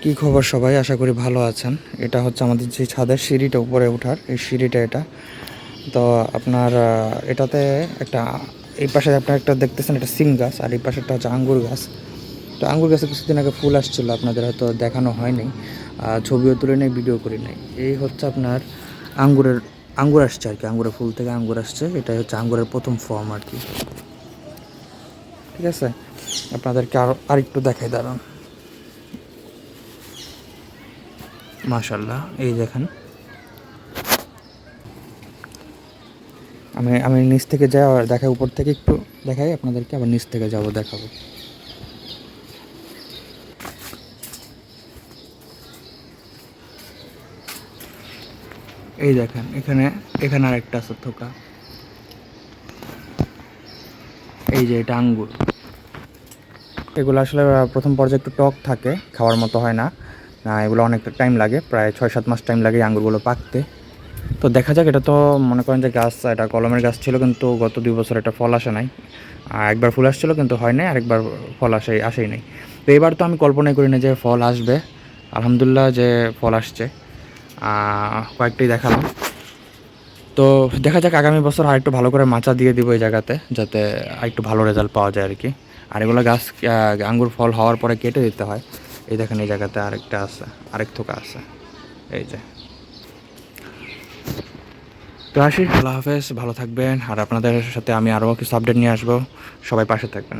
কি খবর সবাই? আশা করি ভালো আছেন। এটা হচ্ছে আমাদের যে ছাদের সিঁড়িটা, উপরে ওঠার এই সিঁড়িটা এটা। তো আপনার এটাতে একটা, এই পাশে আপনার একটা দেখতেছেন এটা সিম গাছ, আর এই পাশেরটা হচ্ছে আঙ্গুর গাছ। তো আঙ্গুর গাছে কিছুদিন আগে ফুল আসছিলো, আপনাদের হয়তো দেখানো হয়নি, ছবিও তুলে নেই, ভিডিও করি নাই। এই হচ্ছে আপনার আঙ্গুর আসছে আর কি, আঙ্গুরের ফুল থেকে আঙ্গুর আসছে। এটাই হচ্ছে আঙ্গুরের প্রথম ফর্ম আর কি। ঠিক আছে, আপনাদেরকে আরেকটু দেখাই, দাঁড়ান। মাশাল্লাহ, এই দেখেন। আমি আমি নিচ থেকে যাই, আর দেখাই, উপর থেকে একটু দেখাই আপনাদেরকে, আবার নিচ থেকে যাবো, দেখাবো। এই দেখেন, এখানে এখানে আরেকটা আছে থোকা। এই যে এটা আঙ্গুর। এগুলো আসলে প্রথম পর্যায়ে একটু টক থাকে, খাওয়ার মতো হয় না। এগুলো অনেকটা টাইম লাগে, প্রায় 6-7 মাস টাইম লাগে এই আঙ্গুরগুলো পাকতে। তো দেখা যাক। এটা তো মনে করেন যে গাছ, এটা কলমের গাছ ছিল, কিন্তু গত 2 বছর এটা ফল আসে নাই। একবার ফুল আসছিলো কিন্তু হয় নাই, আরেকবার ফল আসেই নাই। তো এবার তো আমি কল্পনাই করি না যে ফল আসবে। আলহামদুলিল্লাহ যে ফল আসছে। কয়েকটি দেখালাম। তো দেখা যাক, আগামী বছর আরেকটু ভালো করে মাচা দিয়ে দিব এই জায়গাতে, যাতে আরেকটু ভালো রেজাল্ট পাওয়া যায় আর কি। আর এগুলো গাছ আঙ্গুর ফল হওয়ার পরে কেটে দিতে হয়। এই দেখেন, এই জায়গাতে আরেকটা আছে, আরেক থোকা আছে। এই যে। তো আসি, আল্লাহ হাফেজ, ভালো থাকবেন। আর আপনাদের সাথে আমি আরও কিছু আপডেট নিয়ে আসবো। সবাই পাশে থাকবেন।